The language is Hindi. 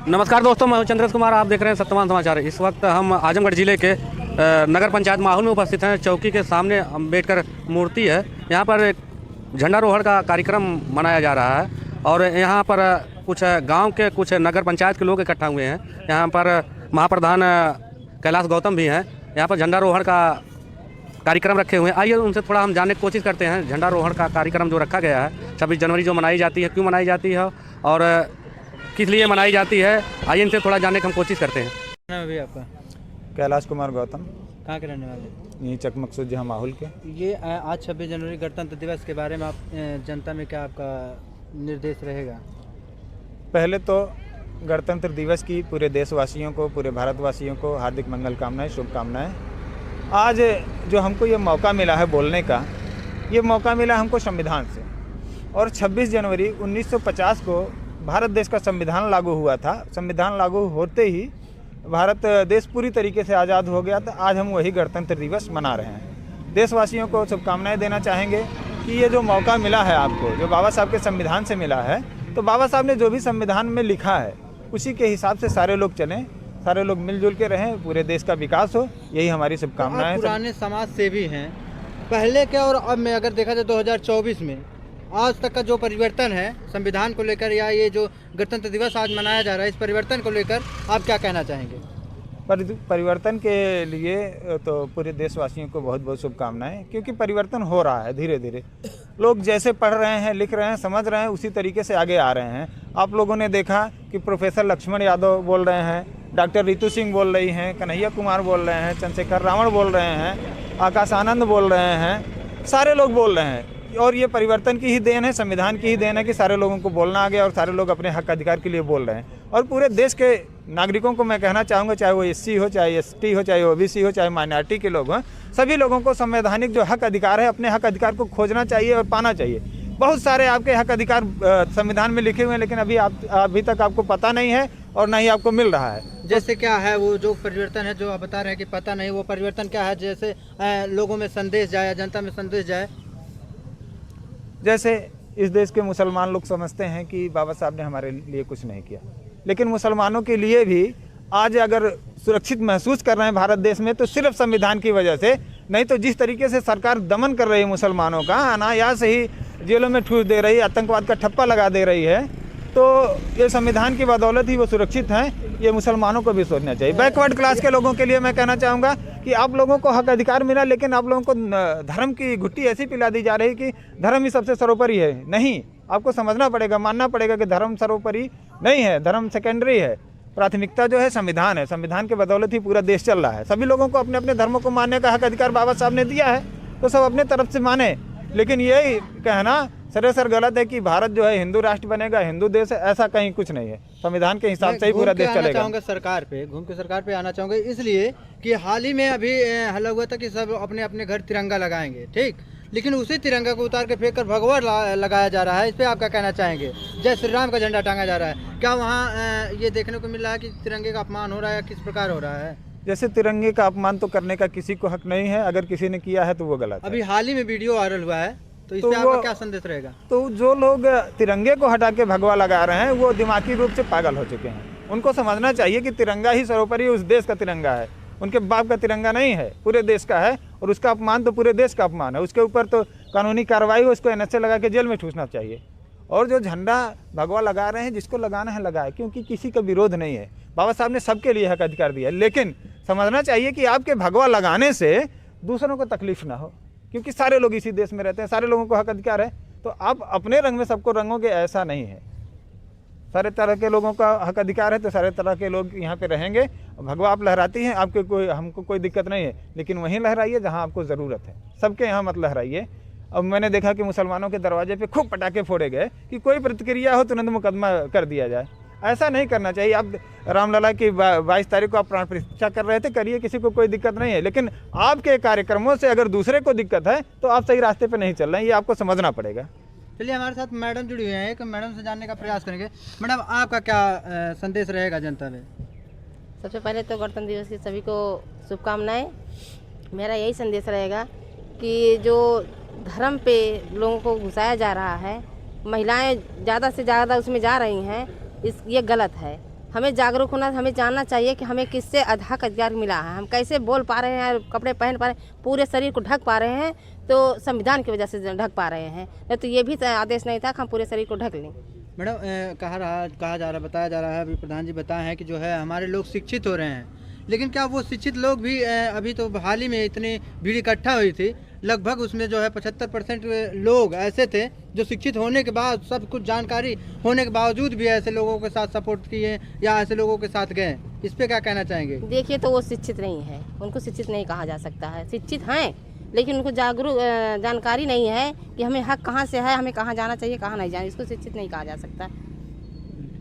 नमस्कार दोस्तों, मैं हूं चंद्रेश कुमार। आप देख रहे हैं सत्यवान समाचार। इस वक्त हम आजमगढ़ जिले के नगर पंचायत माहौल में उपस्थित हैं। चौकी के सामने अम्बेडकर मूर्ति है। यहाँ पर एक झंडारोहण का कार्यक्रम मनाया जा रहा है और यहाँ पर कुछ गांव के कुछ नगर पंचायत के लोग इकट्ठा हुए हैं। यहाँ पर महाप्रधान कैलाश गौतम भी हैं। यहाँ पर झंडारोहण का कार्यक्रम रखे हुए हैं। आइए उनसे थोड़ा हम जानने की कोशिश करते हैं। झंडारोहण का कार्यक्रम जो रखा गया है 26 जनवरी जो मनाई जाती है, क्यों मनाई जाती है और किस लिए मनाई जाती है, आइए इनसे थोड़ा जानने की हम कोशिश करते हैं। नाम है भैया आपका? कैलाश कुमार गौतम। कहाँ के रहने वाले? यहीं चकमक सूद जहाँ माहौल के। ये आज 26 जनवरी गणतंत्र दिवस के बारे में आप जनता में क्या आपका निर्देश रहेगा? पहले तो गणतंत्र दिवस की पूरे देशवासियों को, पूरे भारतवासियों को हार्दिक मंगल कामनाएं, शुभकामनाएं। आज जो हमको ये मौका मिला है बोलने का, ये मौका मिला हमको संविधान से। और 26 जनवरी 1950 को भारत देश का संविधान लागू हुआ था। संविधान लागू होते ही भारत देश पूरी तरीके से आज़ाद हो गया था। आज हम वही गणतंत्र दिवस मना रहे हैं। देशवासियों को शुभकामनाएं देना चाहेंगे कि ये जो मौका मिला है आपको, जो बाबा साहब के संविधान से मिला है, तो बाबा साहब ने जो भी संविधान में लिखा है उसी के हिसाब से सारे लोग चलें, सारे लोग मिलजुल के रहें, पूरे देश का विकास हो, यही हमारी शुभकामनाएं हैं। पुराने समाज सेवी हैं, पहले क्या और अब में अगर देखा जाए 2024 में आज तक का जो परिवर्तन है संविधान को लेकर या ये जो गणतंत्र दिवस आज मनाया जा रहा है, इस परिवर्तन को लेकर आप क्या कहना चाहेंगे? परिवर्तन के लिए तो पूरे देशवासियों को बहुत बहुत शुभकामनाएं, क्योंकि परिवर्तन हो रहा है धीरे धीरे। लोग जैसे पढ़ रहे हैं, लिख रहे हैं, समझ रहे हैं, उसी तरीके से आगे आ रहे हैं। आप लोगों ने देखा कि प्रोफेसर लक्ष्मण यादव बोल रहे हैं, डॉक्टर रितु सिंह बोल रही हैं, कन्हैया कुमार बोल रहे हैं, चंद्रशेखर रावण बोल रहे हैं, आकाश आनंद बोल रहे हैं, सारे लोग बोल रहे हैं। और ये परिवर्तन की ही देन है, संविधान की ही देन है कि सारे लोगों को बोलना आ गया और सारे लोग अपने हक अधिकार के लिए बोल रहे हैं। और पूरे देश के नागरिकों को मैं कहना चाहूँगा, चाहे वो SC हो, चाहे ST हो, चाहे OBC हो, चाहे माइनॉरिटी के लोग हों, सभी लोगों को संवैधानिक जो हक अधिकार है, अपने हक अधिकार को खोजना चाहिए और पाना चाहिए। बहुत सारे आपके हक अधिकार संविधान में लिखे हुए हैं, लेकिन अभी तक आपको पता नहीं है और ना ही आपको मिल रहा है। जैसे क्या है वो जो परिवर्तन है जो आप बता रहे हैं कि पता नहीं, वो परिवर्तन क्या है? जैसे लोगों में संदेश जाए, जनता में संदेश जाए। जैसे इस देश के मुसलमान लोग समझते हैं कि बाबा साहब ने हमारे लिए कुछ नहीं किया, लेकिन मुसलमानों के लिए भी आज अगर सुरक्षित महसूस कर रहे हैं भारत देश में, तो सिर्फ संविधान की वजह से। नहीं तो जिस तरीके से सरकार दमन कर रही है मुसलमानों का, अनायास ही जेलों में ठूस दे रही है, आतंकवाद का ठप्पा लगा दे रही है, तो ये संविधान की बदौलत ही वो सुरक्षित हैं। ये मुसलमानों को भी सोचना चाहिए। बैकवर्ड क्लास के लोगों के लिए मैं कहना चाहूँगा कि आप लोगों को हक अधिकार मिला, लेकिन आप लोगों को धर्म की घुट्टी ऐसी पिला दी जा रही कि धर्म ही सबसे सर्वोपरि है। नहीं, आपको समझना पड़ेगा, मानना पड़ेगा कि धर्म सर्वोपरि नहीं है, धर्म सेकेंडरी है। प्राथमिकता जो है संविधान है। संविधान के बदौलत ही पूरा देश चल रहा है। सभी लोगों को अपने अपने धर्मों को मानने का हक अधिकार बाबा साहब ने दिया है, तो सब अपने तरफ से माने। लेकिन यही कहना सरासर गलत है कि भारत जो है हिंदू राष्ट्र बनेगा, हिंदू देश है, ऐसा कहीं कुछ नहीं है। संविधान के हिसाब से ही पूरा देश चलेगा। चाहूँगा सरकार पे, घूम के सरकार पे आना चाहूँगा, इसलिए कि हाल ही में अभी हल्ला हुआ था कि सब अपने अपने घर तिरंगा लगाएंगे, ठीक, लेकिन उसी तिरंगा को उतार के फेंक कर भगवा लगाया जा रहा है। इस पर आप क्या कहना चाहेंगे? जय श्री राम का झंडा टांगा जा रहा है, क्या वहाँ ये देखने को मिल रहा है कि तिरंगे का अपमान हो रहा है या किस प्रकार हो रहा है? जैसे तिरंगे का अपमान तो करने का किसी को हक नहीं है, अगर किसी ने किया है तो वो गलत है। अभी हाल ही में वीडियो वायरल हुआ है, तो इससे आपका क्या संदेश रहेगा? तो जो लोग तिरंगे को हटा के भगवा लगा रहे हैं वो दिमागी रूप से पागल हो चुके हैं। उनको समझना चाहिए कि तिरंगा ही सर्वोपरि उस देश का तिरंगा है, उनके बाप का तिरंगा नहीं है, पूरे देश का है। और उसका अपमान तो पूरे देश का अपमान है। उसके ऊपर तो कानूनी कार्रवाई हो, उसको NSA लगा के जेल में ठूसना चाहिए। और जो झंडा भगवा लगा रहे हैं, जिसको लगाना है लगाए, क्योंकि किसी का विरोध नहीं है। बाबा साहब ने सबके लिए हक अधिकार दिया है, लेकिन समझना चाहिए कि आपके भगवा लगाने से दूसरों को तकलीफ ना हो, क्योंकि सारे लोग इसी देश में रहते हैं, सारे लोगों को हक अधिकार है। तो आप अपने रंग में सबको रंगोगे, ऐसा नहीं है। सारे तरह के लोगों का हक अधिकार है, तो सारे तरह के लोग यहाँ पे रहेंगे। भगवा आप लहराती हैं, आपके हमको कोई दिक्कत नहीं है, लेकिन वहीं लहराइए जहाँ आपको ज़रूरत है, सबके यहाँ मत लहराइए। अब मैंने देखा कि मुसलमानों के दरवाजे पे खूब पटाखे फोड़े गए कि कोई प्रतिक्रिया हो तुरंत मुकदमा कर दिया जाए। ऐसा नहीं करना चाहिए। आप रामलला की 22 तारीख को आप प्राण प्रतिष्ठा कर रहे थे, करिए, किसी को कोई दिक्कत नहीं है, लेकिन आपके कार्यक्रमों से अगर दूसरे को दिक्कत है तो आप सही रास्ते पे नहीं चल रहे हैं, ये आपको समझना पड़ेगा। चलिए, हमारे साथ मैडम जुड़ी हुई हैं, एक मैडम से जानने का प्रयास करेंगे। मैडम, आपका क्या संदेश रहेगा जनता में? सबसे पहले तो गणतंत्र दिवस की सभी को शुभकामनाएं। मेरा यही संदेश रहेगा कि जो धर्म पे लोगों को घुसाया जा रहा है, महिलाएं ज़्यादा से ज़्यादा उसमें जा रही हैं, ये गलत है। हमें जागरूक होना, हमें जानना चाहिए कि हमें किससे हक अधिकार मिला है, हम कैसे बोल पा रहे हैं, कपड़े पहन पा रहे हैं, पूरे शरीर को ढक पा रहे हैं, तो संविधान की वजह से ढक पा रहे हैं। नहीं तो ये भी आदेश नहीं था कि हम पूरे शरीर को ढक लें। मैडम कहा जा रहा बताया जा रहा है, अभी प्रधान जी बताए हैं कि जो है हमारे लोग शिक्षित हो रहे हैं, लेकिन क्या वो शिक्षित लोग भी अभी तो हाल ही में इतनी भीड़ इकट्ठा हुई थी, लगभग उसमें जो है 75% लोग ऐसे थे जो शिक्षित होने के बाद, सब कुछ जानकारी होने के बावजूद भी ऐसे लोगों के साथ सपोर्ट किए या ऐसे लोगों के साथ गए, इस पे क्या कहना चाहेंगे? देखिए, तो वो शिक्षित नहीं है, उनको शिक्षित नहीं कहा जा सकता है। शिक्षित हैं लेकिन उनको जानकारी नहीं है कि हमें हक कहाँ से है, हमें कहाँ जाना चाहिए, कहाँ नहीं जाना, इसको शिक्षित नहीं कहा जा सकता।